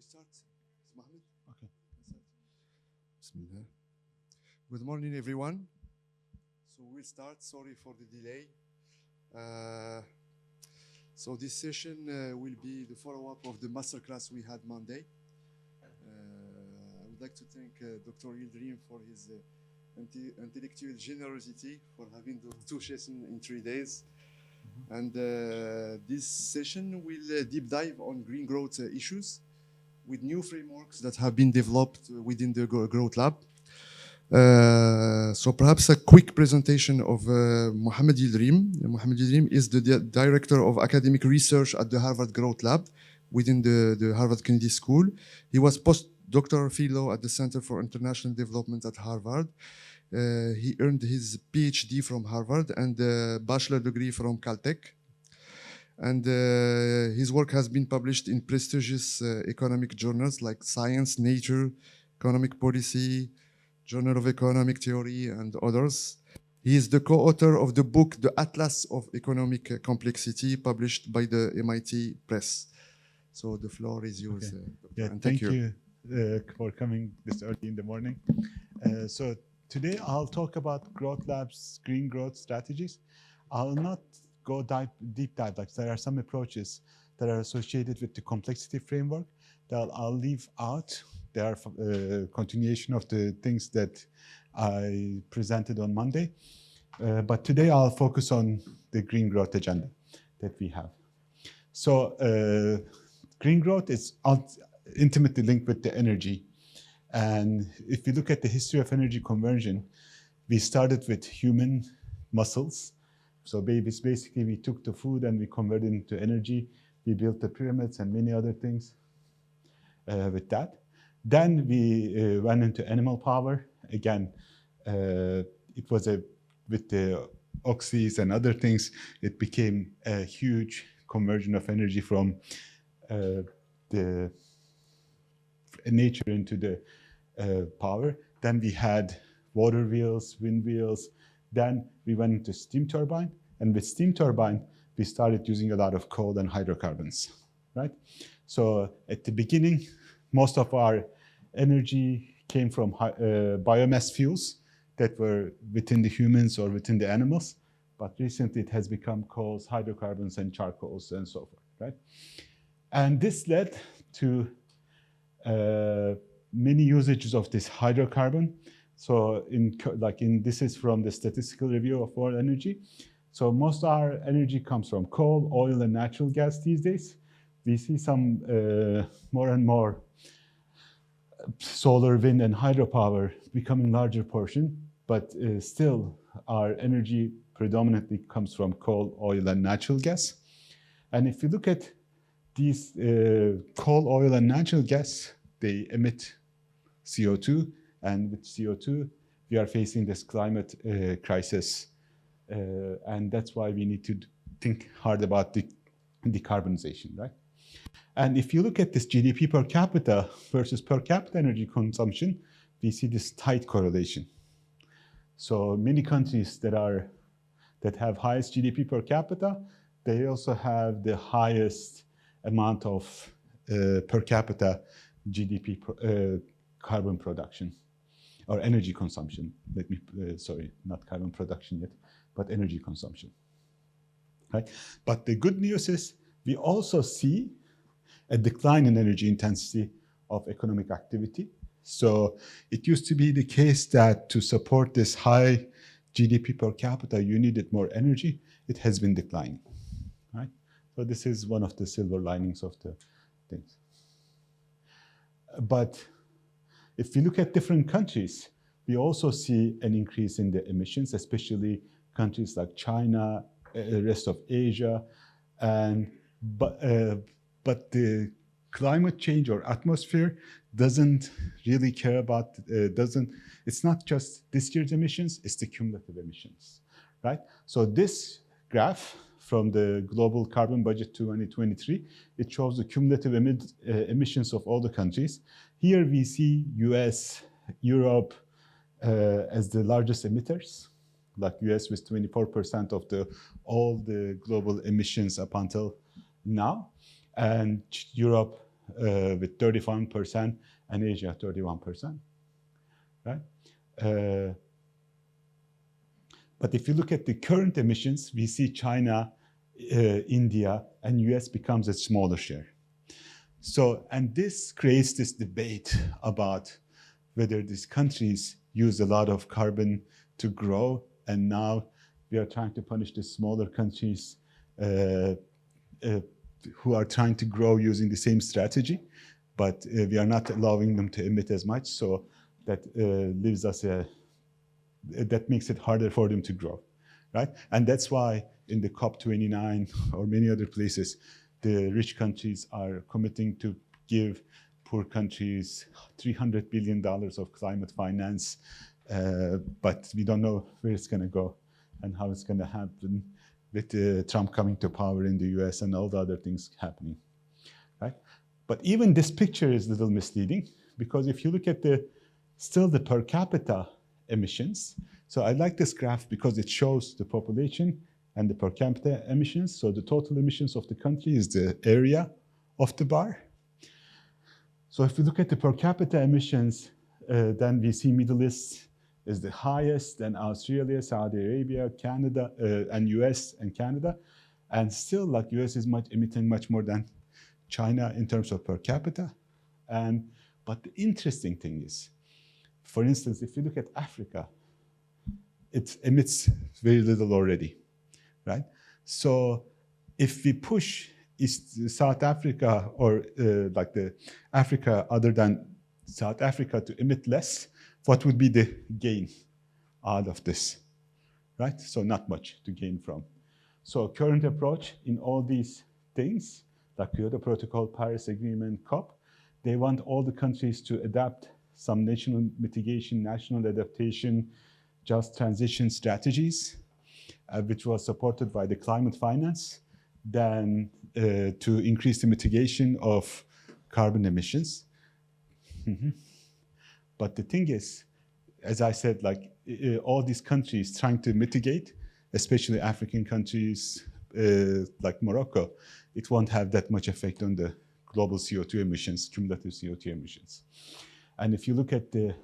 start? It's Muhammed? Okay. Bismillah. Good morning, everyone. So we'll start. Sorry for the delay. So this session will be the follow-up of the masterclass we had Monday. I would like to thank Dr. YILDIRIM for his intellectual generosity for having the two sessions in 3 days. And this session will deep dive on green growth issues with new frameworks that have been developed within the Growth Lab. So perhaps a quick presentation of Muhammed YILDIRIM. Muhammed YILDIRIM is the Director of Academic Research at the Harvard Growth Lab within the Harvard Kennedy School. He was postdoctoral fellow at the Center for International Development at Harvard. He earned his PhD from Harvard and a bachelor degree from Caltech. And his work has been published in prestigious economic journals like Science, Nature, Economic Policy, Journal of Economic Theory, and others. He is the co-author of the book, The Atlas of Economic Complexity, published by the MIT Press. So the floor is yours. Okay. Doctor, and thank you for coming this early in the morning. So today I'll talk about Growth Lab's green growth strategies. I'll not go deep dive, like there are some approaches that are associated with the complexity framework that I'll leave out. They are continuation of the things that I presented on Monday. But today I'll focus on the green growth agenda that we have. So green growth is intimately linked with the energy. And if you look at the history of energy conversion, we started with human muscles. So basically we took the food and we converted it into energy. We built the pyramids and many other things with that. Then we went into animal power. Again, it was with the oxys and other things, it became a huge conversion of energy from the nature into the power. Then we had water wheels, wind wheels. Then we went into steam turbine. And with steam turbine, we started using a lot of coal and hydrocarbons, right? So at the beginning, most of our energy came from biomass fuels that were within the humans or within the animals. But recently it has become coals, hydrocarbons, and charcoals, and so forth, right? And this led to many usages of this hydrocarbon. So this is from the statistical review of world energy. So most of our energy comes from coal, oil, and natural gas these days. We see some more and more solar, wind, and hydropower becoming larger portion, but still our energy predominantly comes from coal, oil, and natural gas. And if you look at these coal, oil, and natural gas, they emit CO2, and with CO2, we are facing this climate crisis. And that's why we need to think hard about the decarbonization, right? And if you look at this GDP per capita versus per capita energy consumption, we see this tight correlation. So many countries that have highest GDP per capita, they also have the highest amount of per capita GDP carbon production or energy consumption. Sorry, not carbon production yet, but energy consumption, right? But the good news is we also see a decline in energy intensity of economic activity. So it used to be the case that to support this high GDP per capita, you needed more energy. It has been declining, right? So this is one of the silver linings of the things. But if we look at different countries, we also see an increase in the emissions, especially countries like China, the rest of Asia, but the climate change or atmosphere doesn't really care about, it's not just this year's emissions, it's the cumulative emissions, right? So this graph from the Global Carbon Budget 2023, it shows the cumulative emissions of all the countries. Here we see US, Europe as the largest emitters, like US with 24% of all the global emissions up until now, and Europe with 31% and Asia 31%, right? But if you look at the current emissions, we see China, India, and US becomes a smaller share. So, and this creates this debate about whether these countries use a lot of carbon to grow, and now we are trying to punish the smaller countries who are trying to grow using the same strategy, but we are not allowing them to emit as much, so that leaves us that makes it harder for them to grow, right? And that's why in the COP29 or many other places, the rich countries are committing to give poor countries $300 billion of climate finance, but we don't know where it's going to go and how it's going to happen with Trump coming to power in the US and all the other things happening, right? But even this picture is a little misleading, because if you look at still the per capita emissions, so I like this graph because it shows the population and the per capita emissions. So the total emissions of the country is the area of the bar. So if you look at the per capita emissions, then we see Middle East is the highest, then Australia, Saudi Arabia, Canada, and US and Canada. And still, like, US is emitting much more than China in terms of per capita. But the interesting thing is, for instance, if you look at Africa, it emits very little already, right? So if we push South Africa, or like the Africa other than South Africa, to emit less, what would be the gain out of this, right? So not much to gain from. So current approach in all these things, like Kyoto Protocol, Paris Agreement, COP, they want all the countries to adapt some national mitigation, national adaptation, just transition strategies, which was supported by the climate finance, then to increase the mitigation of carbon emissions. But the thing is, as I said, like all these countries trying to mitigate, especially African countries like Morocco, it won't have that much effect on the global CO2 emissions, cumulative CO2 emissions. And if you look at the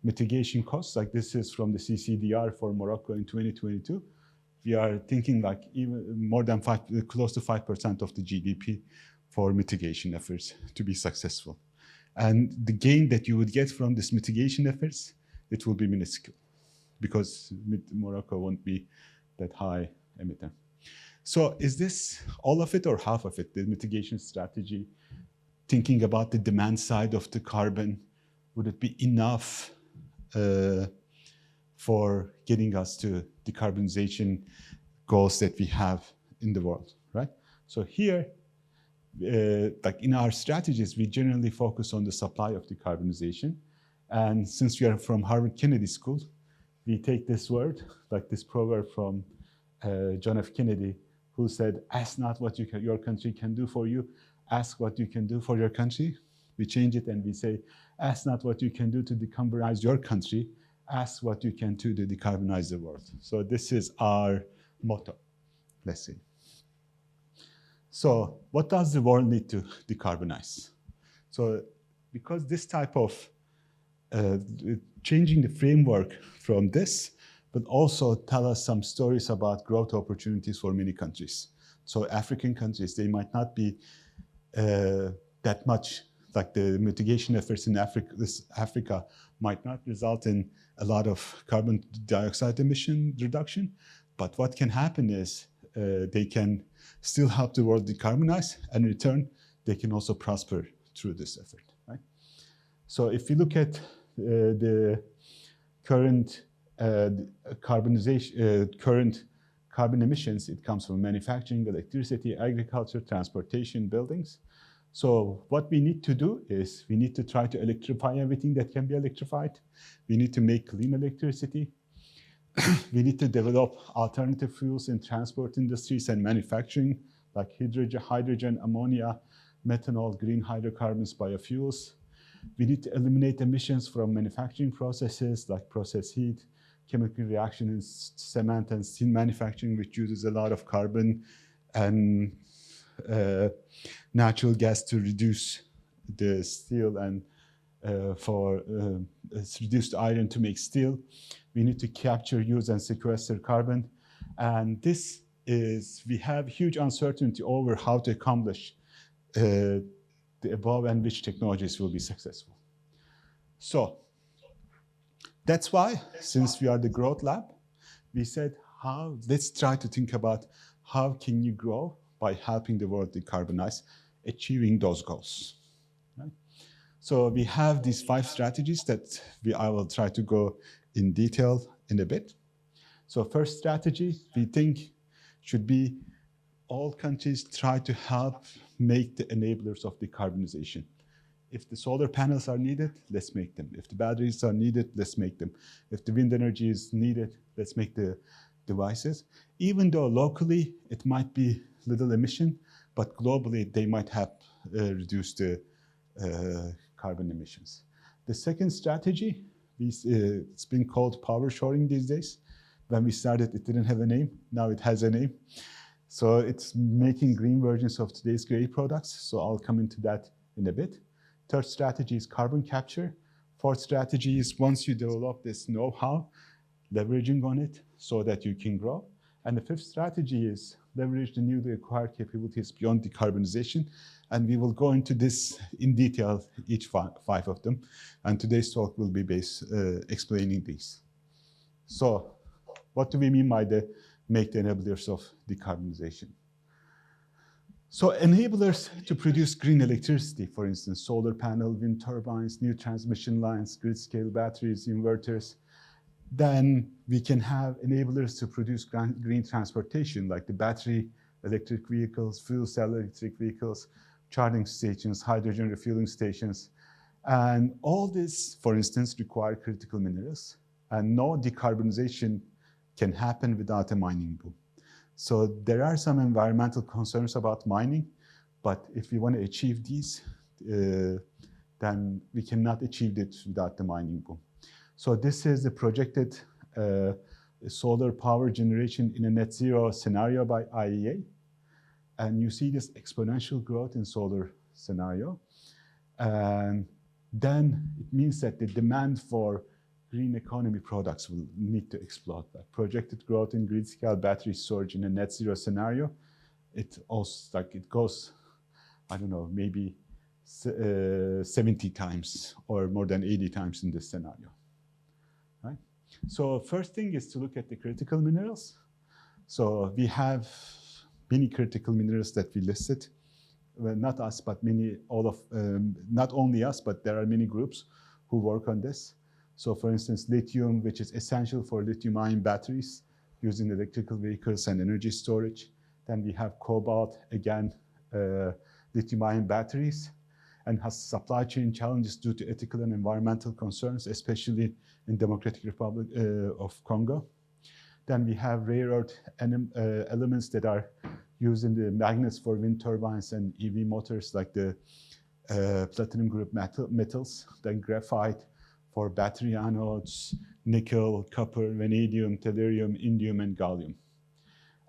mitigation costs, like this is from the CCDR for Morocco in 2022, we are thinking like even more than close to 5% of the GDP for mitigation efforts to be successful. And the gain that you would get from this mitigation efforts, it will be minuscule, because Morocco won't be that high emitter. So is this all of it or half of it, the mitigation strategy? Thinking about the demand side of the carbon, would it be enough for getting us to decarbonization goals that we have in the world, right? So here, like in our strategies, we generally focus on the supply of decarbonization. And since we are from Harvard Kennedy School, we take this word, like this proverb from John F. Kennedy, who said, ask not what your country can do for you, ask what you can do for your country. We change it and we say, ask not what you can do to decarbonize your country, ask what you can do to decarbonize the world. So this is our motto, let's see. So what does the world need to decarbonize? So because this type of changing the framework from this, but also tell us some stories about growth opportunities for many countries. So African countries, they might not be that much, like the mitigation efforts in Africa might not result in a lot of carbon dioxide emission reduction, but what can happen is they can still help the world decarbonize, and in return, they can also prosper through this effort, right? So if you look at the current current carbon emissions, it comes from manufacturing, electricity, agriculture, transportation, buildings. So what we need to do is we need to try to electrify everything that can be electrified. We need to make clean electricity. We need to develop alternative fuels in transport industries and manufacturing, like hydrogen, ammonia, methanol, green hydrocarbons, biofuels. We need to eliminate emissions from manufacturing processes like process heat, chemical reaction in cement and steel manufacturing, which uses a lot of carbon, and natural gas to reduce the steel and reduce the iron to make steel. We need to capture, use, and sequester carbon. And this is, we have huge uncertainty over how to accomplish the above and which technologies will be successful. So that's why, since we are the growth lab, we said, let's try to think about how can you grow by helping the world decarbonize, achieving those goals. Right? So we have these 5 strategies that I will try to go in detail in a bit. So first strategy, we think should be all countries try to help make the enablers of decarbonization. If the solar panels are needed, let's make them. If the batteries are needed, let's make them. If the wind energy is needed, let's make the devices. Even though locally it might be little emission, but globally they might have reduced the carbon emissions. The second strategy, it's been called power shoring these days. When we started, it didn't have a name. Now it has a name. So it's making green versions of today's gray products. So I'll come into that in a bit. Third strategy is carbon capture. Fourth strategy is once you develop this know-how, leveraging on it so that you can grow. And the fifth strategy is leverage the newly acquired capabilities beyond decarbonization. And we will go into this in detail, each 5 of them. And today's talk will be explaining these. So what do we mean by make the enablers of decarbonization? So enablers to produce green electricity, for instance, solar panel, wind turbines, new transmission lines, grid-scale batteries, inverters. Then we can have enablers to produce green transportation, like the battery electric vehicles, fuel cell electric vehicles, charging stations, hydrogen refueling stations. And all this, for instance, require critical minerals. And no decarbonization can happen without a mining boom. So there are some environmental concerns about mining, but if we want to achieve these, then we cannot achieve it without the mining boom. So this is the projected solar power generation in a net zero scenario by IEA. And you see this exponential growth in solar scenario. And then it means that the demand for green economy products will need to explode. Like projected growth in grid-scale battery storage in a net zero scenario, it goes, I don't know, maybe 70 times or more than 80 times in this scenario. Right? So first thing is to look at the critical minerals. So we have many critical minerals that we listed. Well, not us, but not only us, but there are many groups who work on this. So for instance, lithium, which is essential for lithium-ion batteries used in electrical vehicles and energy storage. Then we have cobalt, again, lithium-ion batteries, and has supply chain challenges due to ethical and environmental concerns, especially in Democratic Republic of Congo. Then we have rare earth elements that are used in the magnets for wind turbines and EV motors, like the platinum group metals, then graphite, for battery anodes, nickel, copper, vanadium, tellurium, indium, and gallium.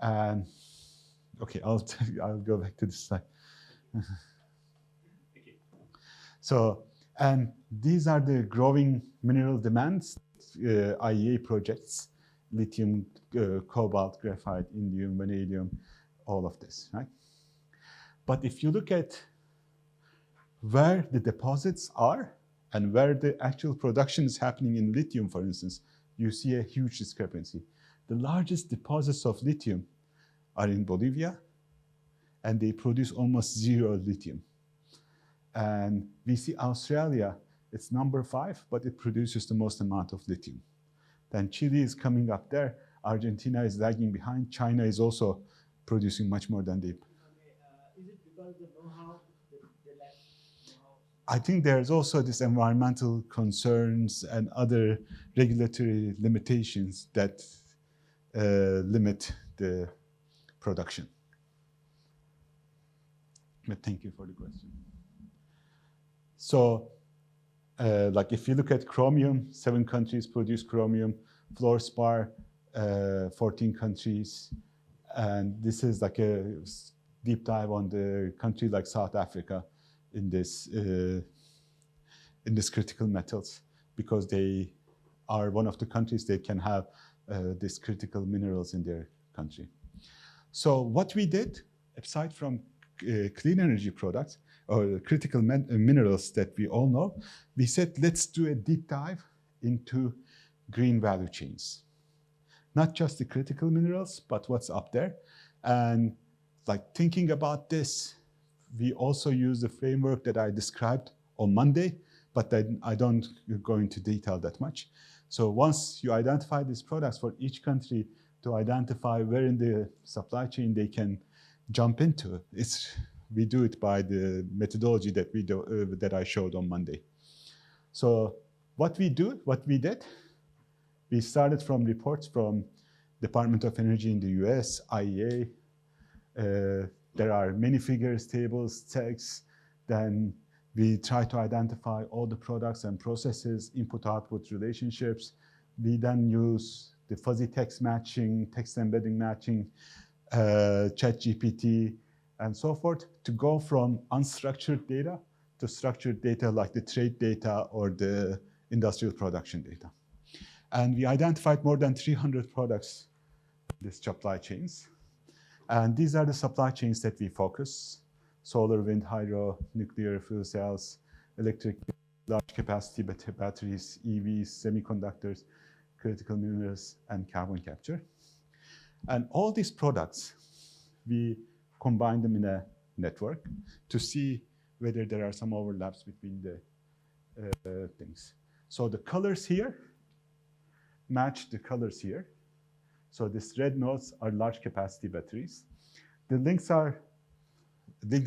And okay, I'll go back to this slide. So, and these are the growing mineral demands, IEA projects, lithium, cobalt, graphite, indium, vanadium, all of this, right? But if you look at where the deposits are, and where the actual production is happening in lithium, for instance, you see a huge discrepancy. The largest deposits of lithium are in Bolivia, and they produce almost zero lithium. And we see Australia, it's number 5, but it produces the most amount of lithium. Then Chile is coming up there. Argentina is lagging behind. China is also producing much more than they. Is it because the know-how, they lack know-how? I think there's also this environmental concerns and other regulatory limitations that limit the production. But thank you for the question. So, like if you look at chromium, 7 countries produce chromium, fluorspar, 14 countries. And this is like deep dive on the country like South Africa in this critical metals, because they are one of the countries that can have these critical minerals in their country. So what we did, aside from clean energy products or critical minerals that we all know, we said, let's do a deep dive into green value chains. Not just the critical minerals, but what's up there. And like thinking about this, we also use the framework that I described on Monday, but I don't go into detail that much. So once you identify these products for each country to identify where in the supply chain they can jump into, we do it by the methodology that that I showed on Monday. So what we did, we started from reports from Department of Energy in the US, IEA. There are many figures, tables, texts. Then we try to identify all the products and processes, input-output relationships. We then use the fuzzy text matching, text embedding matching, ChatGPT, and so forth, to go from unstructured data to structured data like the trade data or the industrial production data. And we identified more than 300 products in these supply chains. And these are the supply chains that we focus: solar, wind, hydro, nuclear, fuel cells, electric, large capacity batteries, EVs, semiconductors, critical minerals, and carbon capture. And all these products, we combine them in a network to see whether there are some overlaps between the things. So the colors here match the colors here. So these red nodes are large capacity batteries. The links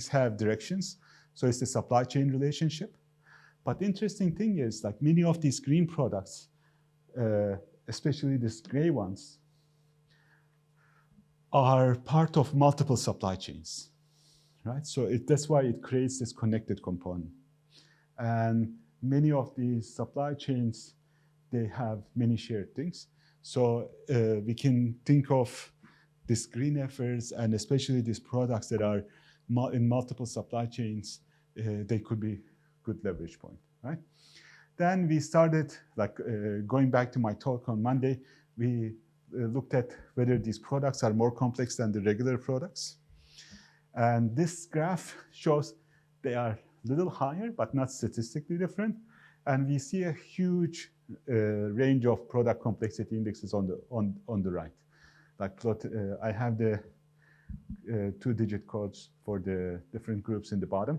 have directions, so it's the supply chain relationship. But the interesting thing is, like many of these green products, especially these gray ones, are part of multiple supply chains, right? So that's why it creates this connected component. And many of these supply chains, they have many shared things. So we can think of these green efforts, and especially these products that are in multiple supply chains, they could be good leverage point, right? Then we started, like going back to my talk on Monday, we looked at whether these products are more complex than the regular products. And this graph shows they are a little higher, but not statistically different. And we see a huge range of product complexity indexes on the right. Like I have the 2-digit codes for the different groups in the bottom.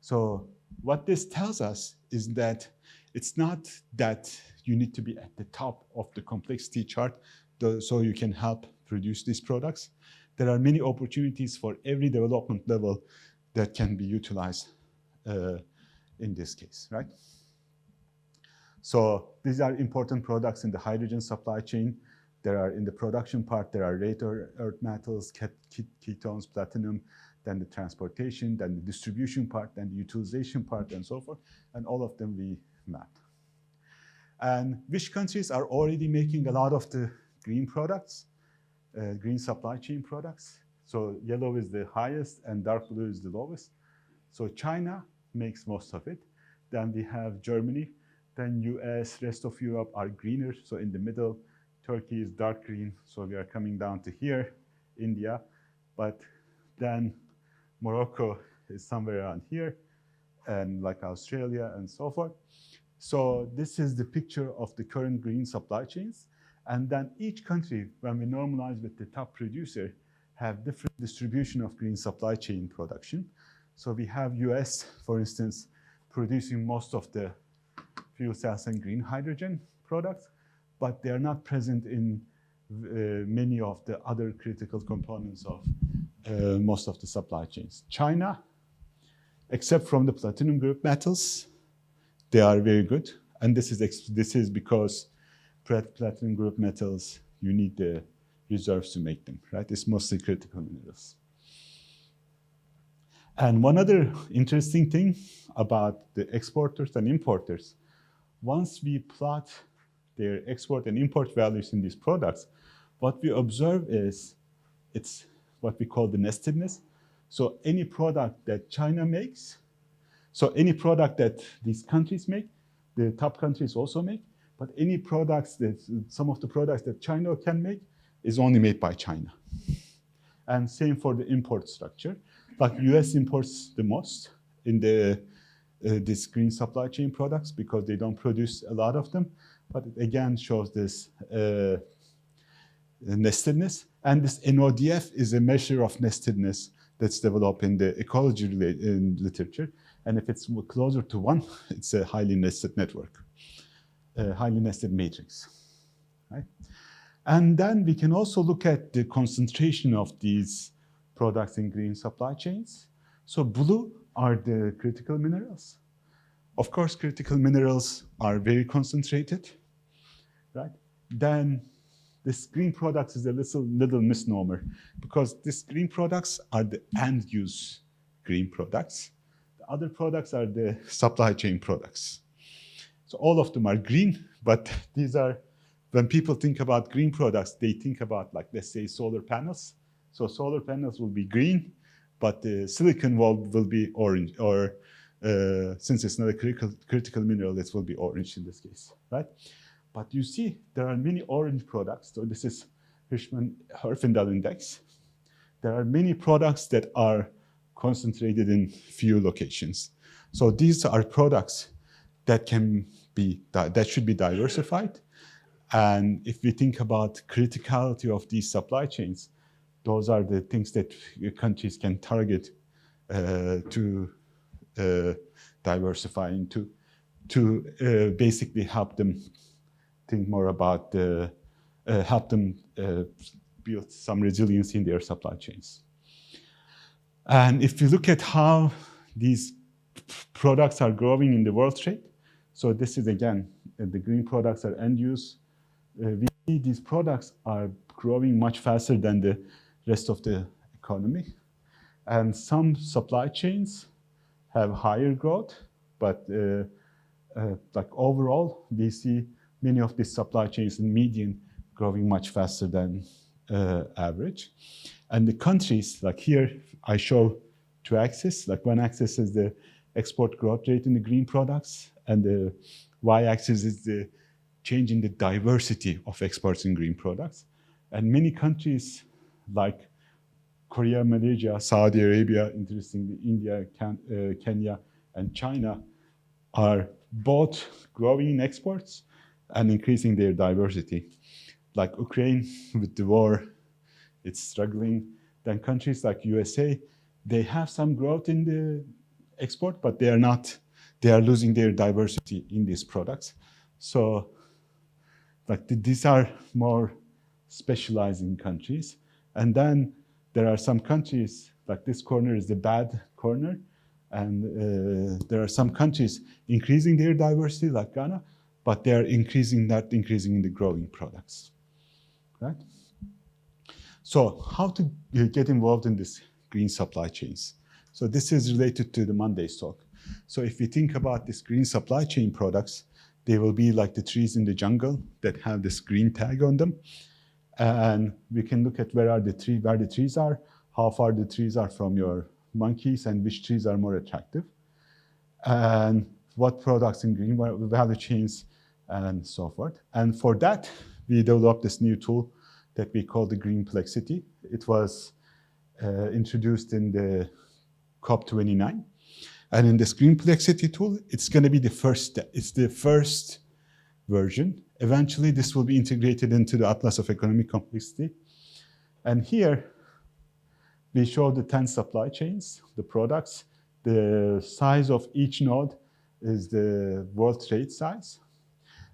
So what this tells us is that it's not that you need to be at the top of the complexity chart so you can help produce these products. There are many opportunities for every development level that can be utilized in this case, right? So these are important products in the hydrogen supply chain. There are, in the production part, there are rare earth metals, ketones, platinum, then the transportation, then the distribution part, then the utilization part, and so forth. And all of them we map. And which countries are already making a lot of the green products, green supply chain products? So yellow is the highest and dark blue is the lowest. So China makes most of it. Then we have Germany. Then US, rest of Europe are greener. So in the middle, Turkey is dark green. So we are coming down to here, India. But then Morocco is somewhere around here, and like Australia and so forth. So this is the picture of the current green supply chains. And then each country, when we normalize with the top producer, have different distribution of green supply chain production. So we have US, for instance, producing most of the fuel cells and green hydrogen products, but they are not present in many of the other critical components of most of the supply chains. China, except from the platinum group metals, they are very good. And this is because platinum group metals, you need the reserves to make them, right? It's mostly critical minerals. And one other interesting thing about the exporters and importers, once we plot their export and import values in these products, what we observe is it's what we call the nestedness. So any product that China makes, so any product that these countries make, the top countries also make, but any products that, some of the products that China can make is only made by China. And same for the import structure. Like US imports the most in the this green supply chain products because they don't produce a lot of them. But it again shows this nestedness. And this NODF is a measure of nestedness that's developed in the ecology literature. And if it's closer to 1, it's a highly nested network, a highly nested matrix. Right? And then we can also look at the concentration of these products in green supply chains. So blue are the critical minerals. Of course, critical minerals are very concentrated, right? Then this green products is a little misnomer because these green products are the end-use green products. The other products are the supply chain products. So all of them are green, but these are, when people think about green products, they think about, like, let's say solar panels. So solar panels will be green, but the silicon will be orange, or since it's not a critical mineral, it will be orange in this case, right? But you see, there are many orange products. So this is Hirschman-Herfindahl index. There are many products that are concentrated in few locations. So these are products that can be, that should be diversified. And if we think about criticality of these supply chains, those are the things that countries can target to diversify into, to basically help them think more about, help them build some resilience in their supply chains. And if you look at how these products are growing in the world trade, so this is again, the green products are end use. We see these products are growing much faster than the rest of the economy. And some supply chains have higher growth, but like overall, we see many of these supply chains in median growing much faster than average. And the countries, like here, I show 2 axes. Like one axis is the export growth rate in the green products, and the y-axis is the change in the diversity of exports in green products. And many countries like Korea, Malaysia, Saudi Arabia, interestingly, India, Kenya, and China are both growing in exports and increasing their diversity. Like Ukraine, with the war, it's struggling. Then countries like USA, they have some growth in the export, but they are not, they are losing their diversity in these products. So like these are more specializing countries. And then there are some countries, like this corner is the bad corner, and there are some countries increasing their diversity, like Ghana, but they are not increasing in the growing products, right? So how to get involved in this green supply chains? So this is related to the Monday's talk. So if we think about these green supply chain products, they will be like the trees in the jungle that have this green tag on them. And we can look at where the trees are, how far the trees are from your monkeys, and which trees are more attractive, and what products in green value chains, and so forth. And for that, we developed this new tool that we call the Greenplexity. It was introduced in the COP29. And in this Greenplexity tool, it's going to be the first step. It's the first version. Eventually, this will be integrated into the Atlas of Economic Complexity. And here, we show the 10 supply chains, the products. The size of each node is the world trade size.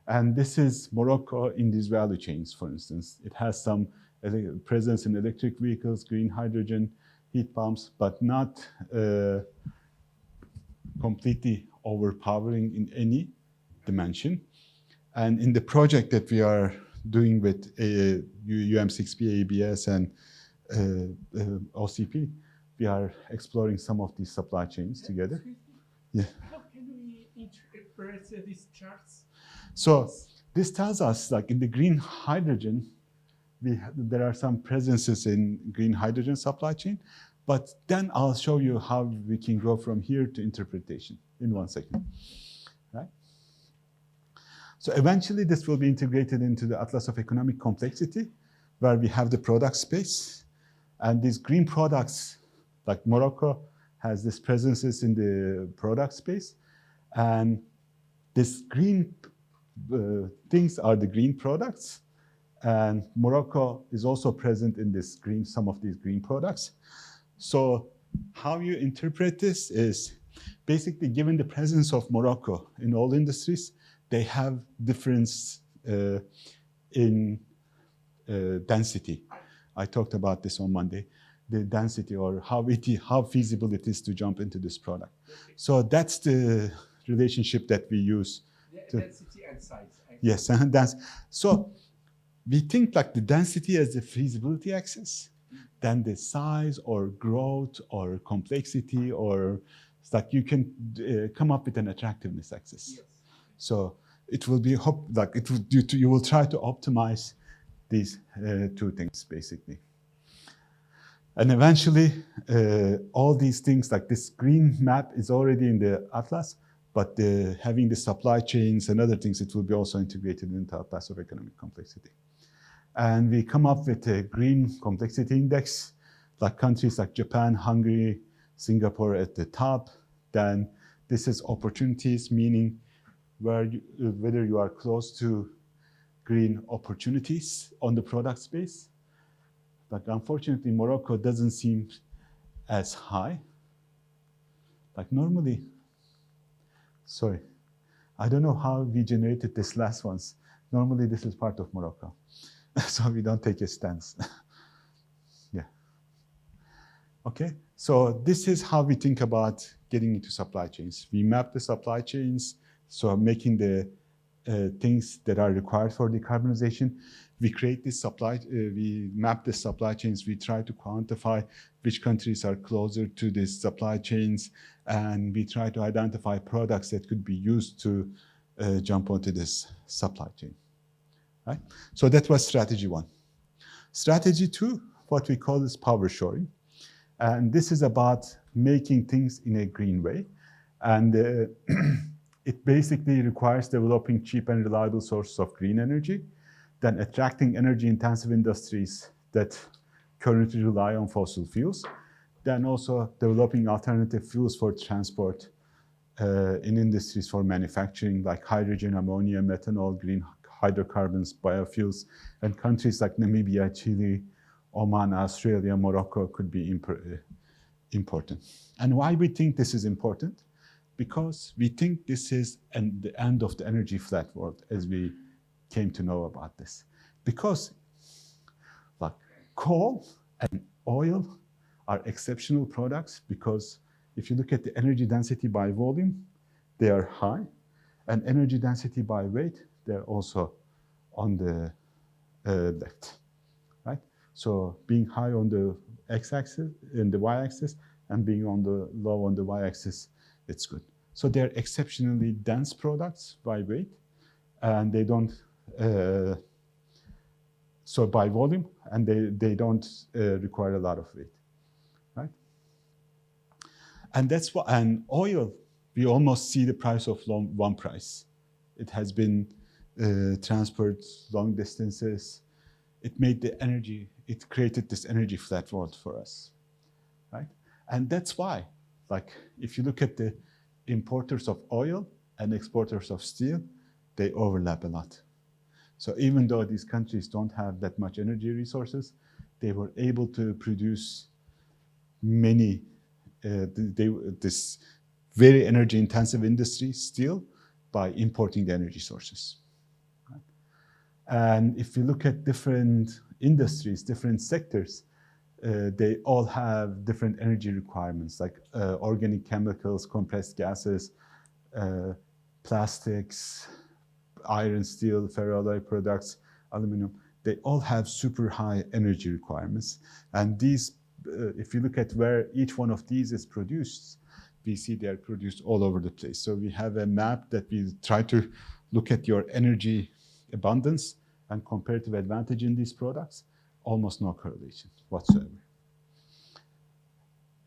And this is Morocco in these value chains, for instance. It has some presence in electric vehicles, green hydrogen, heat pumps, but not completely overpowering in any dimension. And in the project that we are doing with UM6B, ABS, and OCP, we are exploring some of these supply chains together. Yeah. How can we interpret these charts? So this tells us, like in the green hydrogen, there are some presences in green hydrogen supply chain, But then I'll show you how we can go from here to interpretation in 1 second, right? So eventually this will be integrated into the Atlas of Economic Complexity, where we have the product space. And these green products, like Morocco, has this presences in the product space. And this green things are the green products. And Morocco is also present in this green, some of these green products. So how you interpret this is basically given the presence of Morocco in all industries, they have difference in density. I talked about this on Monday, the density or how feasible it is to jump into this product. So that's the relationship that we use. Density and size. Yes, and that's, so we think like the density as the feasibility axis, then the size or growth or complexity, or it's like you can come up with an attractiveness axis. Yes. So it will be like it will you will try to optimize these two things basically. And eventually, all these things like this green map is already in the Atlas, but having the supply chains and other things, it will be also integrated into Atlas of Economic Complexity. And we come up with a green complexity index, like countries like Japan, Hungary, Singapore at the top. Then this is opportunities, meaning whether you are close to green opportunities on the product space. But unfortunately, Morocco doesn't seem as high. Like normally, sorry, I don't know how we generated this last ones. Normally, this is part of Morocco. So we don't take a stance. Yeah. Okay, so this is how we think about getting into supply chains. We map the supply chains, so making the things that are required for decarbonization. We create this we map the supply chains. We try to quantify which countries are closer to these supply chains, and we try to identify products that could be used to jump onto this supply chain. Right? So that was strategy 1. Strategy 2, what we call is power shoring. And this is about making things in a green way. And it basically requires developing cheap and reliable sources of green energy, then attracting energy-intensive industries that currently rely on fossil fuels, then also developing alternative fuels for transport in industries for manufacturing, like hydrogen, ammonia, methanol, green hydrocarbons, biofuels, and countries like Namibia, Chile, Oman, Australia, Morocco could be important. And why we think this is important? Because we think this is the end of the energy flat world as we came to know about this. Because like coal and oil are exceptional products, because if you look at the energy density by volume, they are high, and energy density by weight, they're also on the left, right? So being high on the x-axis, in the y-axis, and being on the low on the y-axis, it's good. So they're exceptionally dense products by weight, and they don't, so by volume, and they don't require a lot of weight, right? And that's what, and oil, we almost see the price of one price. It has been transported long distances. It made the energy, it created this energy flat world for us, right? And that's why, like, if you look at the importers of oil and exporters of steel, they overlap a lot. So even though these countries don't have that much energy resources, they were able to produce many, this very energy intensive industry still by importing the energy sources. Right? And if you look at different industries, different sectors, they all have different energy requirements, like organic chemicals, compressed gases, plastics, iron, steel, ferroalloy products, aluminum. They all have super high energy requirements. And these, if you look at where each one of these is produced, we see they are produced all over the place. So we have a map that we try to look at your energy abundance and comparative advantage in these products. Almost no correlation whatsoever.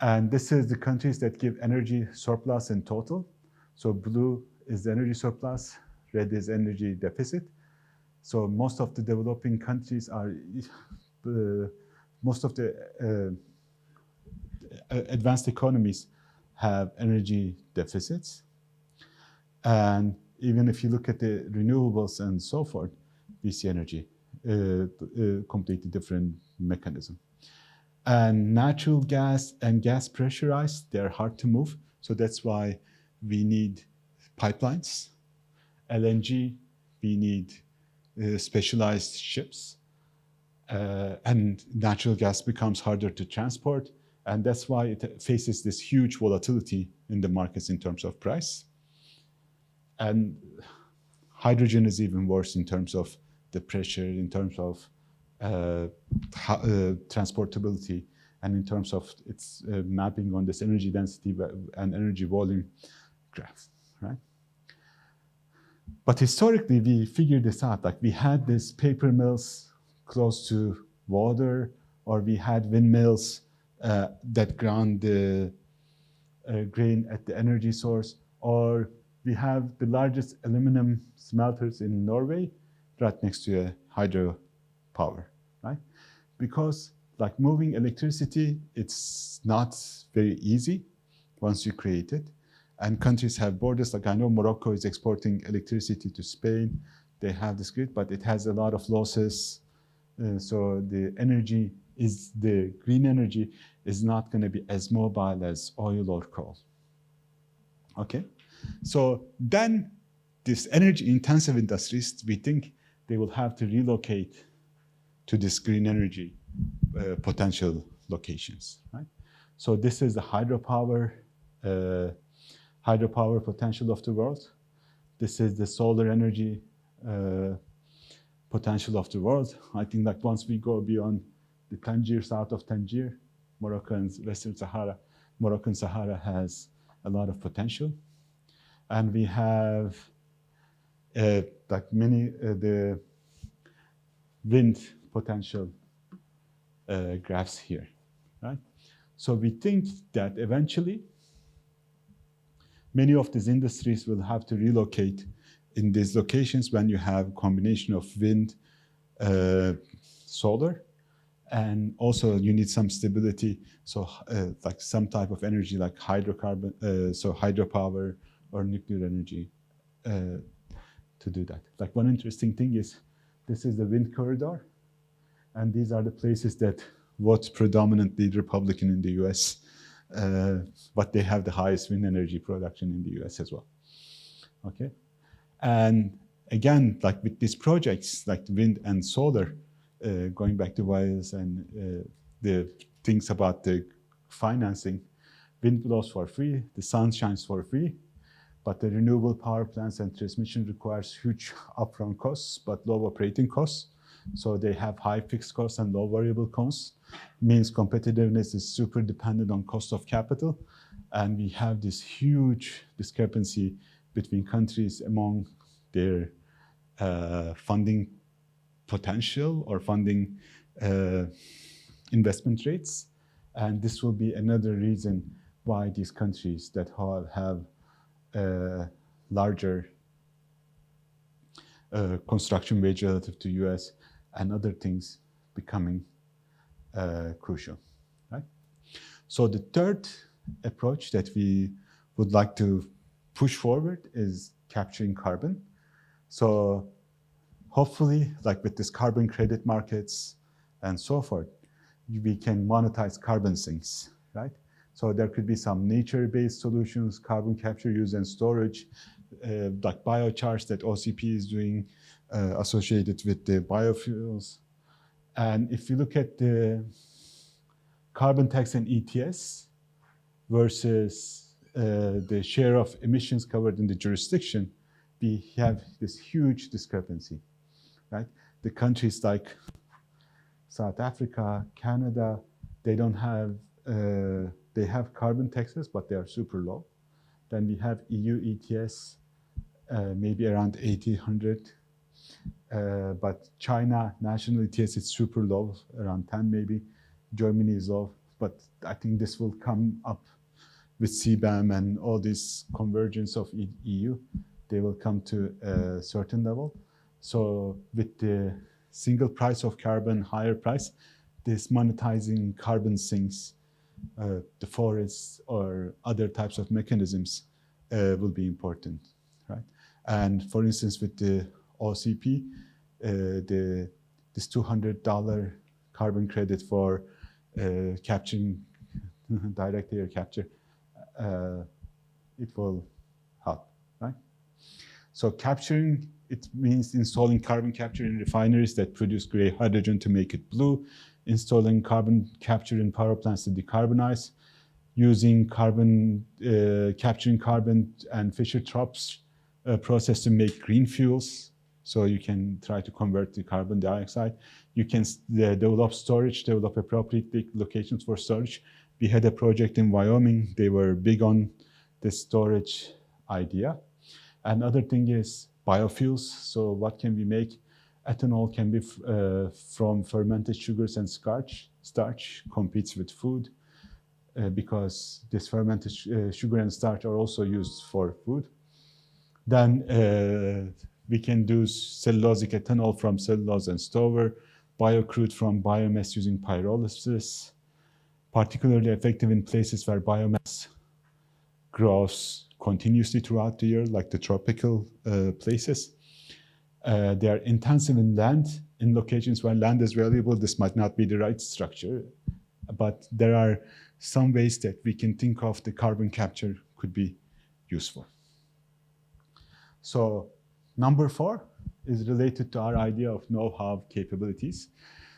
And this is the countries that give energy surplus in total. So blue is the energy surplus, red is energy deficit. So most of the developing countries are, most of the advanced economies have energy deficits. And even if you look at the renewables and so forth, we see energy, completely different mechanism. And natural gas and gas pressurized, they're hard to move. So that's why we need pipelines. LNG, we need specialized ships. And natural gas becomes harder to transport. And that's why it faces this huge volatility in the markets in terms of price. And hydrogen is even worse in terms of the pressure, in terms of transportability, and in terms of its mapping on this energy density and energy volume graph, right? But historically, we figured this out. Like we had these paper mills close to water, or we had windmills that ground the grain at the energy source, or we have the largest aluminum smelters in Norway right next to a hydropower, right? Because like moving electricity, it's not very easy once you create it. And countries have borders, like I know Morocco is exporting electricity to Spain. They have this grid, but it has a lot of losses. So the energy is, the green energy is not gonna be as mobile as oil or coal, okay? So then these energy intensive industries, we think they will have to relocate to this green energy potential locations, right? So this is the hydropower potential of the world. This is the solar energy potential of the world. I think that once we go beyond the Tangier, south of Tangier, Moroccan Sahara has a lot of potential. And we have like many, the wind potential graphs here, right? So we think that eventually many of these industries will have to relocate in these locations when you have a combination of wind, solar, and also you need some stability. So like some type of energy like hydrocarbon, so hydropower or nuclear energy to do that. Like one interesting thing is this is the wind corridor, and these are the places that vote predominantly Republican in the US, but they have the highest wind energy production in the US as well, okay? And again, like with these projects, like wind and solar, going back to wires and the things about the financing, wind blows for free, the sun shines for free, but the renewable power plants and transmission requires huge upfront costs, but low operating costs. So they have high fixed costs and low variable costs. Means competitiveness is super dependent on cost of capital. And we have this huge discrepancy between countries among their funding potential or funding investment rates. And this will be another reason why these countries that have larger construction wage relative to US and other things becoming crucial, right? So the third approach that we would like to push forward is capturing carbon. So hopefully, like with this carbon credit markets and so forth, we can monetize carbon sinks, right? So there could be some nature-based solutions, carbon capture, use and storage, like biochars that OCP is doing associated with the biofuels. And if you look at the carbon tax and ETS versus the share of emissions covered in the jurisdiction, we have this huge discrepancy, right? The countries like South Africa, Canada, they don't have, they have carbon taxes, but they are super low. Then we have EU ETS, maybe around 80, 100. But China national ETS is super low, around 10 maybe. Germany is low, but I think this will come up with CBAM and all this convergence of EU. They will come to a certain level. So with the single price of carbon, higher price, this monetizing carbon sinks, the forests or other types of mechanisms will be important, right? And for instance, with the OCP, this $200 carbon credit for capturing direct air capture, it will help, right? So capturing, it means installing carbon capture in refineries that produce gray hydrogen to make it blue, installing carbon capture in power plants to decarbonize, using carbon, capturing carbon and Fischer-Tropsch process to make green fuels. So you can try to convert the carbon dioxide. You can develop storage, develop appropriate locations for storage. We had a project in Wyoming. They were big on the storage idea. Another thing is biofuels. So what can we make? Ethanol can be from fermented sugars and starch. Starch competes with food because this fermented sugar and starch are also used for food. Then we can do cellulosic ethanol from cellulose and stover, biocrude from biomass using pyrolysis, particularly effective in places where biomass grows continuously throughout the year, like the tropical places. They are intensive in land. In locations where land is valuable, this might not be the right structure, but there are some ways that we can think of the carbon capture could be useful. So number 4 is related to our idea of know-how capabilities.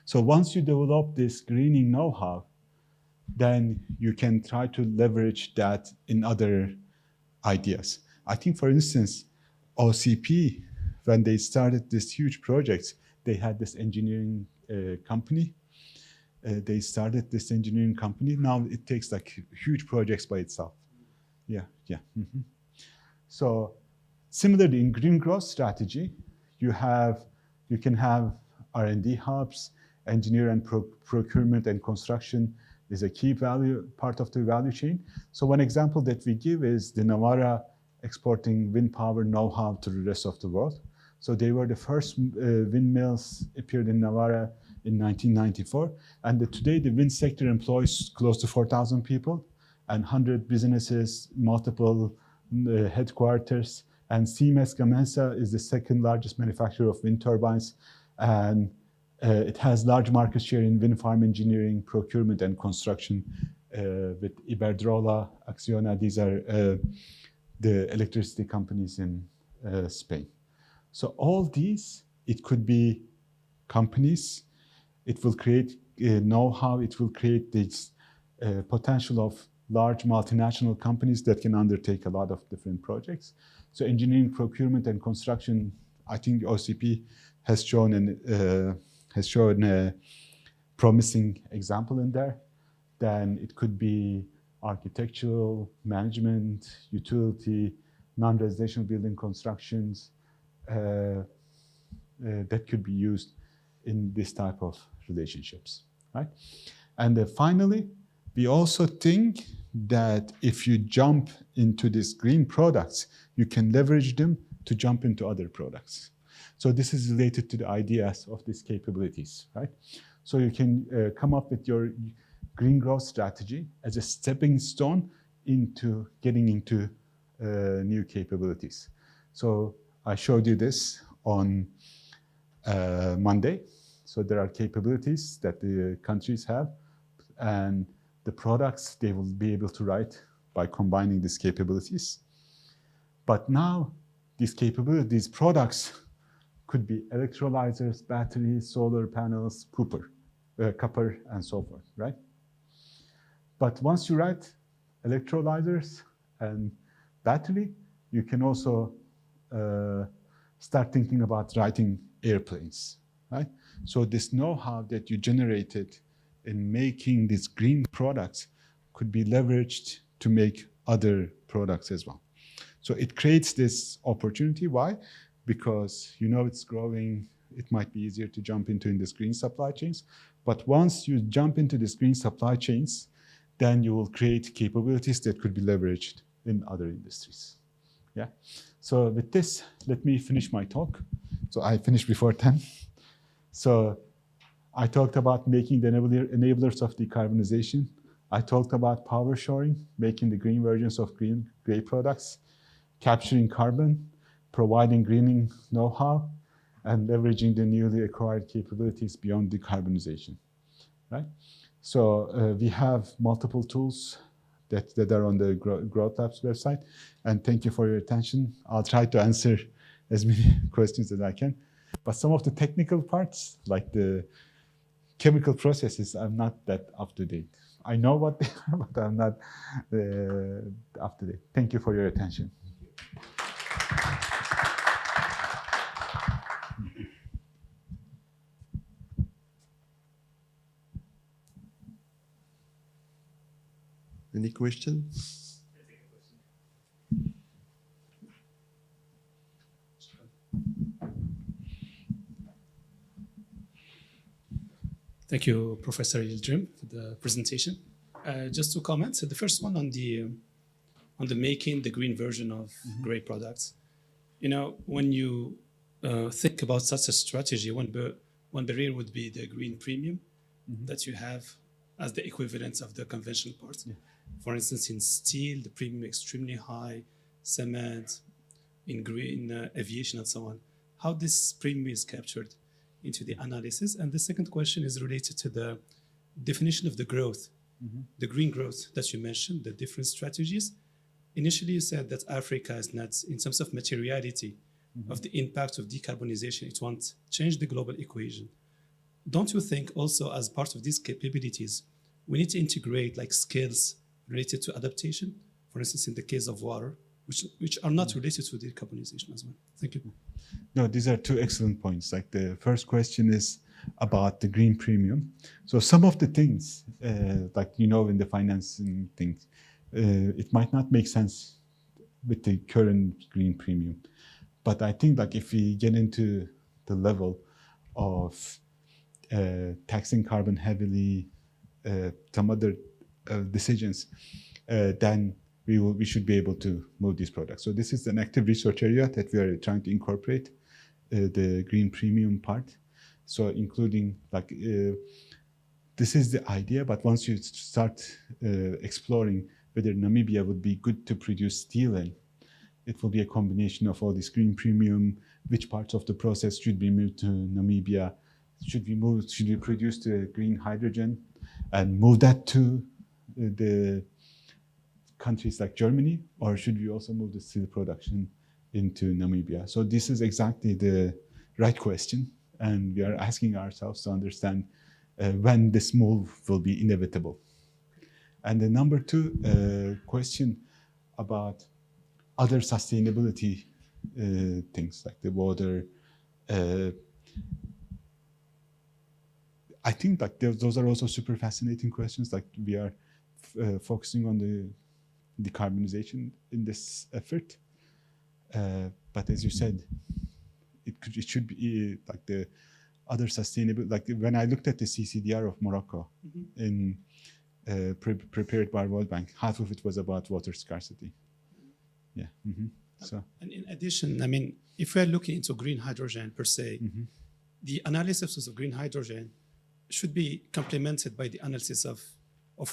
So once you develop this greening know-how, then you can try to leverage that in other ideas. I think, for instance, OCP, when they started this huge project, they had this engineering company. They started this engineering company. Now it takes like huge projects by itself. Yeah. Mm-hmm. So similarly, in green growth strategy, you can have R&D hubs, engineer and procurement and construction is a key part of the value chain. So one example that we give is the Navarra exporting wind power know-how to the rest of the world. So they were the first windmills appeared in Navarra in 1994. And today the wind sector employs close to 4,000 people and 100 businesses, multiple headquarters. And Siemens Gamesa is the second largest manufacturer of wind turbines. And it has large market share in wind farm engineering, procurement, and construction with Iberdrola, Acciona. These are the electricity companies in Spain. So all these, it could be companies. It will create know-how. It will create this potential of large multinational companies that can undertake a lot of different projects. So engineering, procurement, and construction, I think OCP has shown a promising example in there. Then it could be architectural, management, utility, non-residential building constructions that could be used in this type of relationships, right? And finally, we also think that if you jump into these green products, you can leverage them to jump into other products. So this is related to the ideas of these capabilities, right? So you can come up with your green growth strategy as a stepping stone into getting into new capabilities. So I showed you this on Monday. So there are capabilities that the countries have, and the products they will be able to write by combining these capabilities. But now these capabilities, these products could be electrolyzers, batteries, solar panels, copper, and so forth, right? But once you write electrolyzers and battery, you can also start thinking about writing airplanes, right? So this know-how that you generated in making these green products could be leveraged to make other products as well. So it creates this opportunity. Why? Because you know it's growing, it might be easier to jump into in these green supply chains. But once you jump into these green supply chains, then you will create capabilities that could be leveraged in other industries. Yeah. So with this, let me finish my talk. So I finished before 10. So I talked about making the enablers of decarbonization. I talked about power shoring, making the green versions of gray products, capturing carbon, providing greening know-how, and leveraging the newly acquired capabilities beyond decarbonization, right? So we have multiple tools that are on the Growth Labs website. And thank you for your attention. I'll try to answer as many questions as I can. But some of the technical parts, like the chemical processes, I'm not that up to date. I know what they are, but I'm not up to date. Thank you for your attention. Any questions? Thank you, Professor YILDIRIM, for the presentation. Just two comments. So the first one on the making the green version of gray products. You know, when you think about such a strategy, one barrier would be the green premium that you have as the equivalent of the conventional parts. Yeah. For instance, in steel, the premium is extremely high, cement, in green aviation and so on. How this premium is captured into the analysis. And the second question is related to the definition of the growth, the green growth that you mentioned, the different strategies. Initially, you said that Africa is not, in terms of materiality of the impact of decarbonization, it won't change the global equation. Don't you think also as part of these capabilities, we need to integrate like skills related to adaptation, for instance, in the case of water, which are not related to decarbonization as well? Thank you. No, these are two excellent points. Like the first question is about the green premium. So some of the things, like, you know, in the financing things, it might not make sense with the current green premium. But I think like if we get into the level of taxing carbon heavily, some other decisions, then we should be able to move these products. So this is an active research area that we are trying to incorporate the green premium part. So including like, this is the idea, but once you start exploring whether Namibia would be good to produce steel in, it will be a combination of all this green premium, which parts of the process should be moved to Namibia, should we produce the green hydrogen and move that to the countries like Germany, or should we also move the steel production into Namibia? So this is exactly the right question, and we are asking ourselves to understand when this move will be inevitable. And the number two question about other sustainability things like the water. I think like those are also super fascinating questions. Like we are focusing on the decarbonization in this effort, but as you said, it should be like the other sustainable. Like when I looked at the CCDR of Morocco in prepared by World Bank, half of it was about water scarcity. Yeah. So. And in addition, I mean, if we're looking into green hydrogen per se, the analysis of green hydrogen should be complemented by the analysis of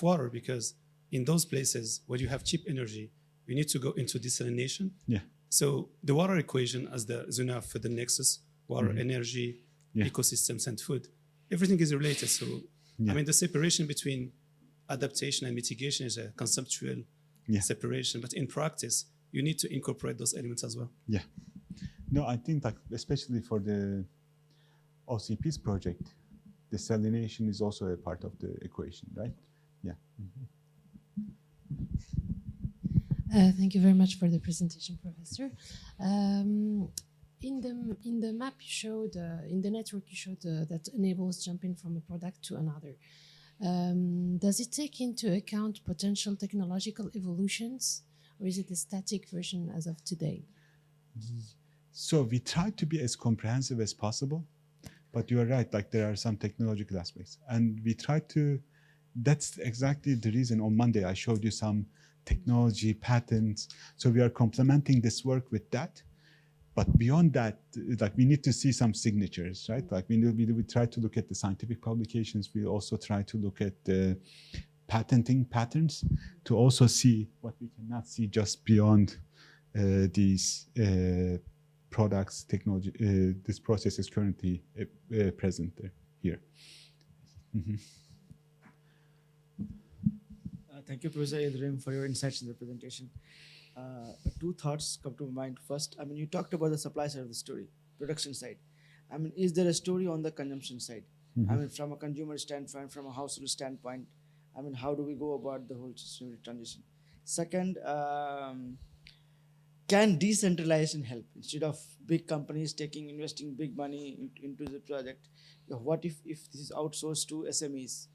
water, because in those places where you have cheap energy, you need to go into desalination. Yeah. So the water equation as the zona for the nexus, water, energy, ecosystems, and food, everything is related. So, I mean, the separation between adaptation and mitigation is a conceptual separation, but in practice, you need to incorporate those elements as well. Yeah. No, I think like, especially for the OCP's project, desalination is also a part of the equation, right? Yeah. Thank you very much for the presentation, Professor. In the map you showed, in the network you showed that enables jumping from a product to another. Does it take into account potential technological evolutions, or is it a static version as of today? So we try to be as comprehensive as possible, but you are right, like there are some technological aspects. And we try to that's exactly the reason on Monday I showed you some technology patents. So we are complementing this work with that. But beyond that, like we need to see some signatures, right? Like we try to look at the scientific publications. We also try to look at the patenting patterns to also see what we cannot see just beyond these products, technology. This process is currently present here. Mhm. Thank you, Professor YILDIRIM, for your insights in the presentation. Two thoughts come to mind. First, I mean, you talked about the supply side of the story, production side. I mean, is there a story on the consumption side? I mean, from a consumer standpoint, from a household standpoint, I mean, how do we go about the whole sustainability transition? Second, can decentralization help instead of big companies investing big money into the project? What if this is outsourced to SMEs,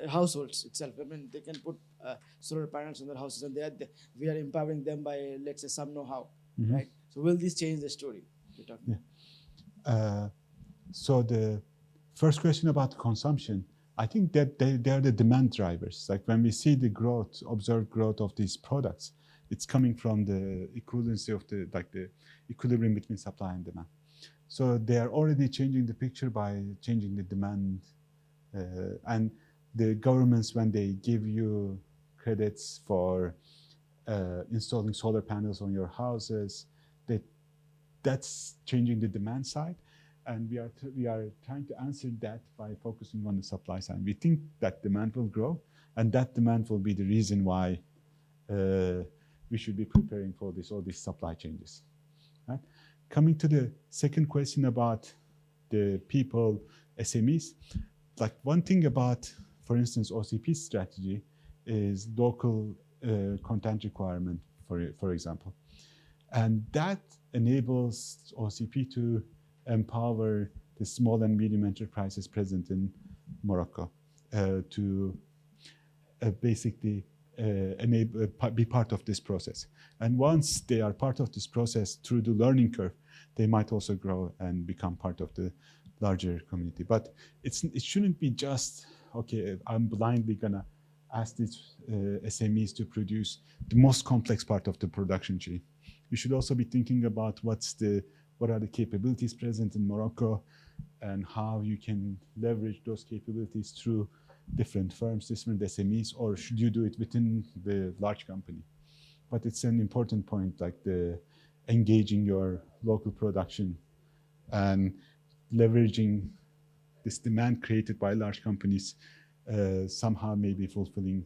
households itself? I mean, they can put solar panels on their houses, and we are empowering them by, let's say, some know-how, right? So will this change the story you're talking about? So the first question about consumption, I think that they are the demand drivers. Like when we see the growth, observed growth of these products, it's coming from the equivalency of the equilibrium between supply and demand. So they are already changing the picture by changing the demand. And the governments, when they give you credits for installing solar panels on your houses, that's changing the demand side. And we are trying to answer that by focusing on the supply side. We think that demand will grow, and that demand will be the reason why we should be preparing for all these supply changes. Right? Coming to the second question about the people, SMEs, like one thing about, for instance, OCP strategy is local content requirement, for example. And that enables OCP to empower the small and medium enterprises present in Morocco to basically be part of this process. And once they are part of this process through the learning curve, they might also grow and become part of the larger community. But it shouldn't be just, okay, I'm blindly gonna ask these SMEs to produce the most complex part of the production chain. You should also be thinking about what are the capabilities present in Morocco and how you can leverage those capabilities through different firms, different SMEs, or should you do it within the large company? But it's an important point, like the engaging your local production and leveraging this demand created by large companies, somehow maybe fulfilling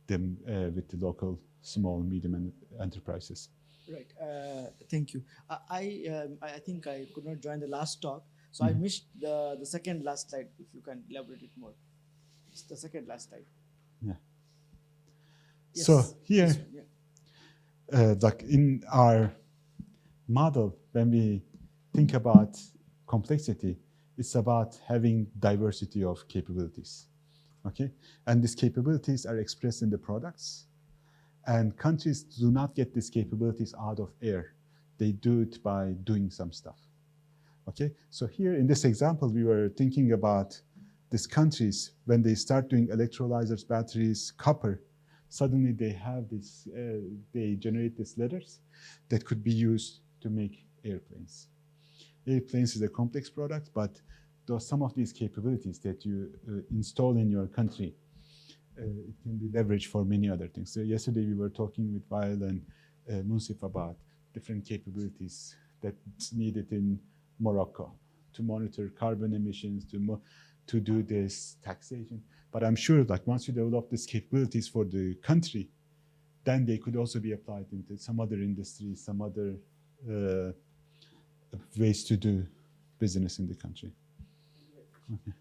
them with the local small and medium enterprises. Right. Thank you. I think I could not join the last talk, so I missed the second last slide. If you can elaborate it more, it's the second last slide. Yeah. Yes. So here, This one, yeah. like in our model, when we think about complexity, it's about having diversity of capabilities. Okay, and these capabilities are expressed in the products. And countries do not get these capabilities out of air. They do it by doing some stuff. Okay, so here in this example, we were thinking about these countries, when they start doing electrolyzers, batteries, copper, suddenly they have this, they generate these letters that could be used to make airplanes. Airplanes is a complex product, but some of these capabilities that you install in your country, it can be leveraged for many other things. So yesterday we were talking with Wael and Munsif about different capabilities that's needed in Morocco to monitor carbon emissions, to do this taxation. But I'm sure like once you develop these capabilities for the country, then they could also be applied into some other industries, some other ways to do business in the country. Okay.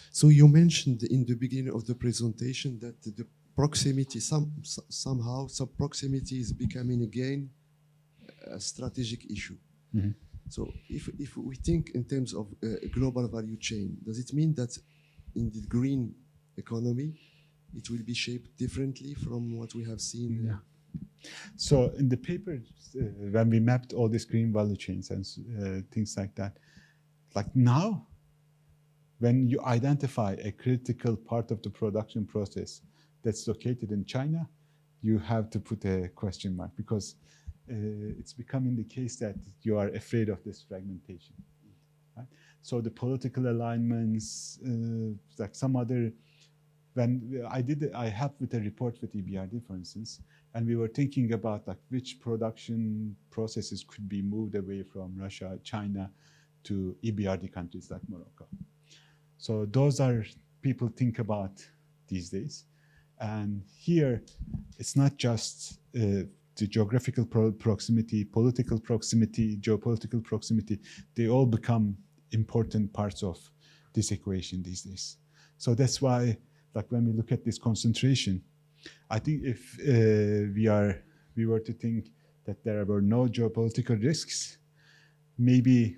So you mentioned in the beginning of the presentation that the proximity, somehow some proximity is becoming again a strategic issue. Mm-hmm. So if we think in terms of global value chain, does it mean that in the green economy, it will be shaped differently from what we have seen? Yeah. So in the paper, when we mapped all these green value chains and things like that, like now, when you identify a critical part of the production process that's located in China, you have to put a question mark, because it's becoming the case that you are afraid of this fragmentation. Right? So the political alignments, like some other, when I helped with a report with EBRD, for instance, and we were thinking about like which production processes could be moved away from Russia, China, to EBRD countries like Morocco. So those are people think about these days. And here, it's not just the geographical proximity, political proximity, geopolitical proximity. They all become important parts of this equation these days. So that's why, like when we look at this concentration, I think if we were to think that there were no geopolitical risks, maybe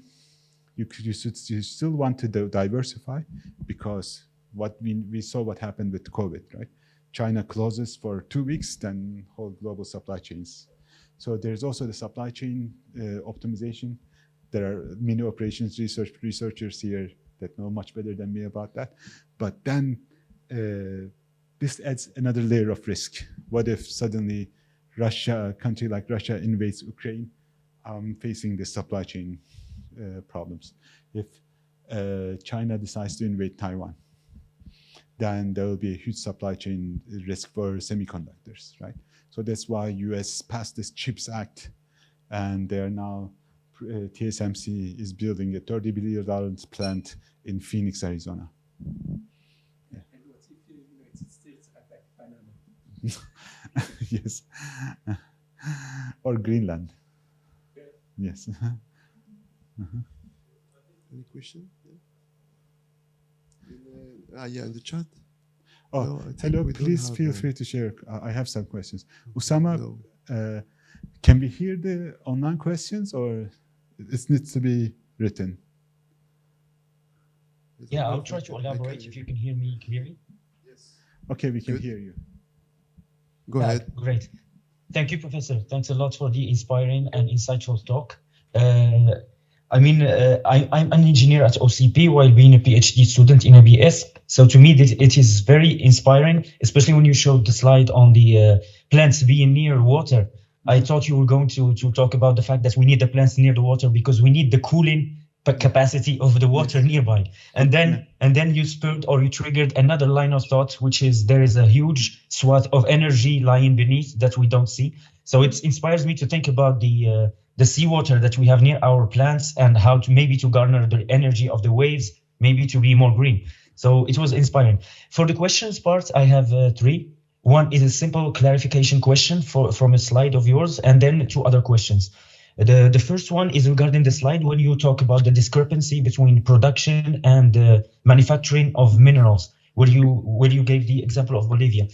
you still want to diversify, because what we saw what happened with COVID, right? China closes for 2 weeks, then whole global supply chains. So there's also the supply chain optimization. There are many operations researchers here that know much better than me about that. But then this adds another layer of risk. What if suddenly Russia, a country like Russia, invades Ukraine? Facing the supply chain problems. If China decides to invade Taiwan, then there will be a huge supply chain risk for semiconductors, right? So that's why US passed this CHIPS Act, and they're now, TSMC is building a $30 billion plant in Phoenix, Arizona. Yeah. And what if the United States attack Panama? Yes. Or Greenland. Yeah. Yes. Any question? Yeah, in the chat. Oh, No, I think hello. we don't Please have feel a- free to share. I have some questions. Usama, No. can we hear the online questions, or it needs to be written? Yeah, I'll try to elaborate if you can hear me clearly. Okay, we can Good. hear you. Go ahead. Great. Thank you, Professor. Thanks a lot for the inspiring and insightful talk. I'm an engineer at OCP while being a PhD student in ABS. So to me, it is very inspiring, especially when you showed the slide on the plants being near water. I thought you were going to talk about the fact that we need the plants near the water because we need the cooling capacity of the water nearby. And then you spurred or you triggered another line of thought, which is there is a huge swath of energy lying beneath that we don't see. So it inspires me to think about the seawater that we have near our plants and how to maybe to garner the energy of the waves, maybe to be more green. So it was inspiring. For the questions part, I have 3. One is a simple clarification question from a slide of yours, and then 2 other questions. The first one is regarding the slide when you talk about the discrepancy between production and manufacturing of minerals, where you gave the example of Bolivia.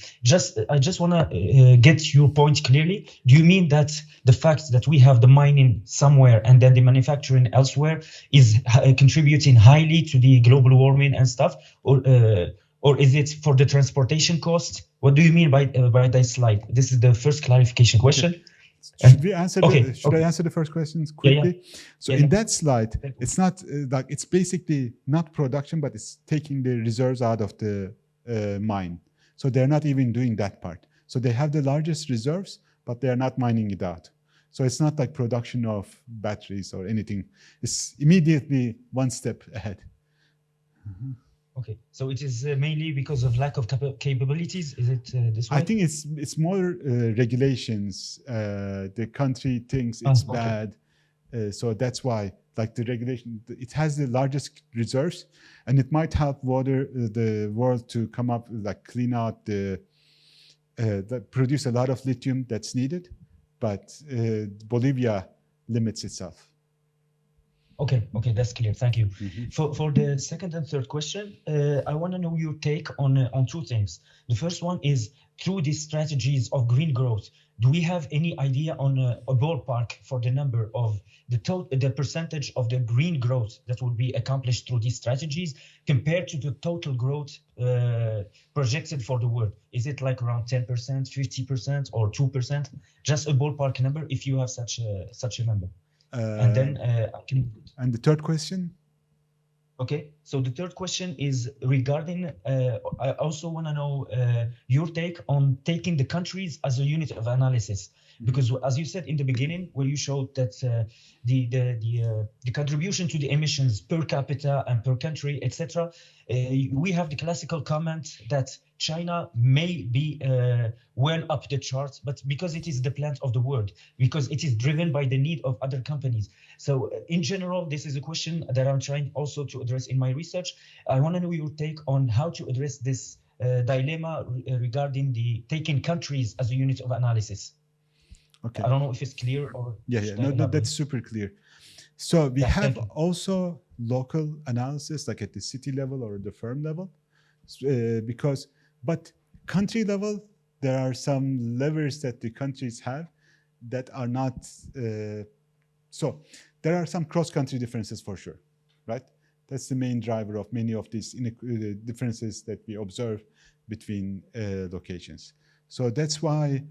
I just want to get your point clearly. Do you mean that the fact that we have the mining somewhere and then the manufacturing elsewhere is contributing highly to the global warming and stuff, or is it for the transportation cost? What do you mean by that slide? This is the first clarification question. Should we answer? Okay, I answer the first questions quickly? Yeah. So Yeah, in yeah. that slide, it's not like it's basically not production, but it's taking the reserves out of the mine. So they're not even doing that part. So they have the largest reserves, but they are not mining it out. So it's not like production of batteries or anything. It's immediately one step ahead. Okay, so it is mainly because of lack of capabilities. Is it this way? I think it's more regulations. The country thinks it's okay. bad, so that's why. Like the regulation, it has the largest reserves, and it might help the world to come up like clean out that produce a lot of lithium that's needed, but Bolivia limits itself. Okay, that's clear. Thank you. Mm-hmm. For the second and third question, I want to know your take on 2 things. The first one is, through these strategies of green growth, do we have any idea on a ballpark for the number of the percentage of the green growth that would be accomplished through these strategies compared to the total growth projected for the world? Is it like around 10%, 50%, or 2%? Just a ballpark number if you have such a number. And then And the third question? Okay, so the third question is regarding, I also want to know your take on taking the countries as a unit of analysis. Because as you said in the beginning, where you showed that the contribution to the emissions per capita and per country, etc., we have the classical comment that China may be well up the charts, but because it is the plant of the world, because it is driven by the need of other companies. So in general, this is a question that I'm trying also to address in my research. I want to know your take on how to address this dilemma regarding the taking countries as a unit of analysis. Okay. I don't know if it's clear or... Yeah. No, that's super clear. So we have also local analysis, like at the city level or the firm level, but country level, there are some levers that the countries have that are not, so there are some cross-country differences for sure, right? That's the main driver of many of these differences that we observe between locations. So that's why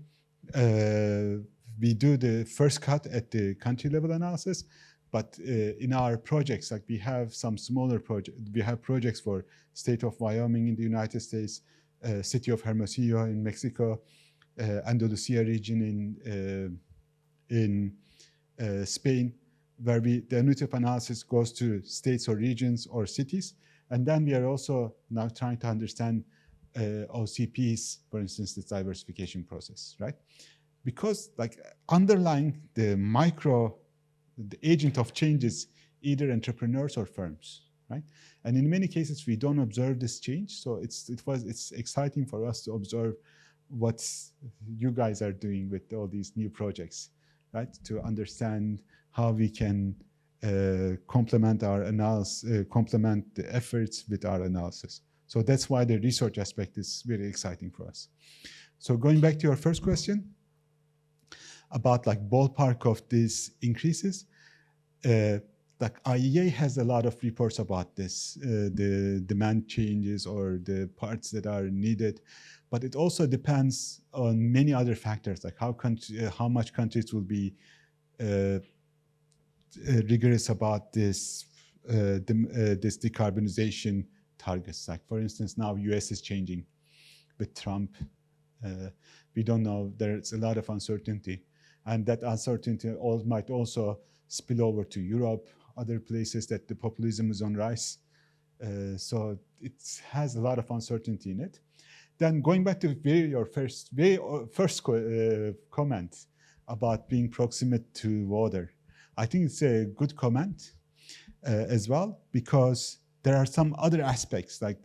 we do the first cut at the country level analysis, but in our projects, like we have some smaller projects, we have projects for state of Wyoming in the United States, city of Hermosillo in Mexico, Andalusia region in Spain, where the unit of analysis goes to states or regions or cities. And then we are also now trying to understand OCPs, for instance, the diversification process, right? Because like underlying the agent of change is either entrepreneurs or firms, right? And in many cases, we don't observe this change. So it's exciting for us to observe what you guys are doing with all these new projects, right? To understand how we can complement our analysis, complement the efforts with our analysis. So that's why the research aspect is very exciting for us. So going back to your first question about like ballpark of these increases, like IEA has a lot of reports about this, the demand changes or the parts that are needed, but it also depends on many other factors, like how much countries will be rigorous about this this decarbonization targets. Like for instance, now US is changing with Trump. We don't know. There's a lot of uncertainty, and that uncertainty might also spill over to Europe, other places that the populism is on rise. So it has a lot of uncertainty in it. Then going back to your first comment about being proximate to water, I think it's a good comment as well, because there are some other aspects like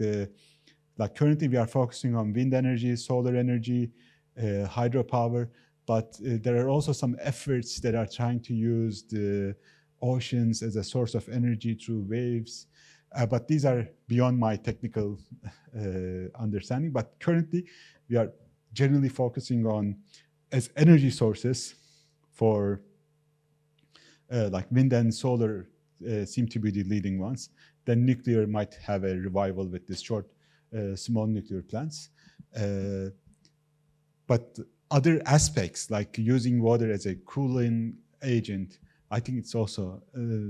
currently we are focusing on wind energy, solar energy, hydropower, but there are also some efforts that are trying to use the oceans as a source of energy through waves. But these are beyond my technical understanding. But currently, we are generally focusing on as energy sources for like wind and solar seem to be the leading ones. Then nuclear might have a revival with the small nuclear plants. But other aspects like using water as a cooling agent, I think it's also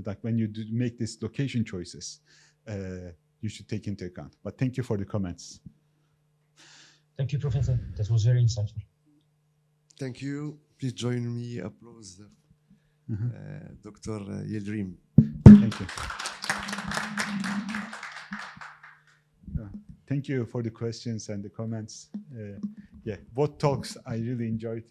like when you make these location choices, you should take into account. But thank you for the comments. Thank you, Professor. That was very insightful. Thank you. Please join me. Applause Dr. YILDIRIM. Thank you. Thank you for the questions and the comments. Yeah, both talks I really enjoyed.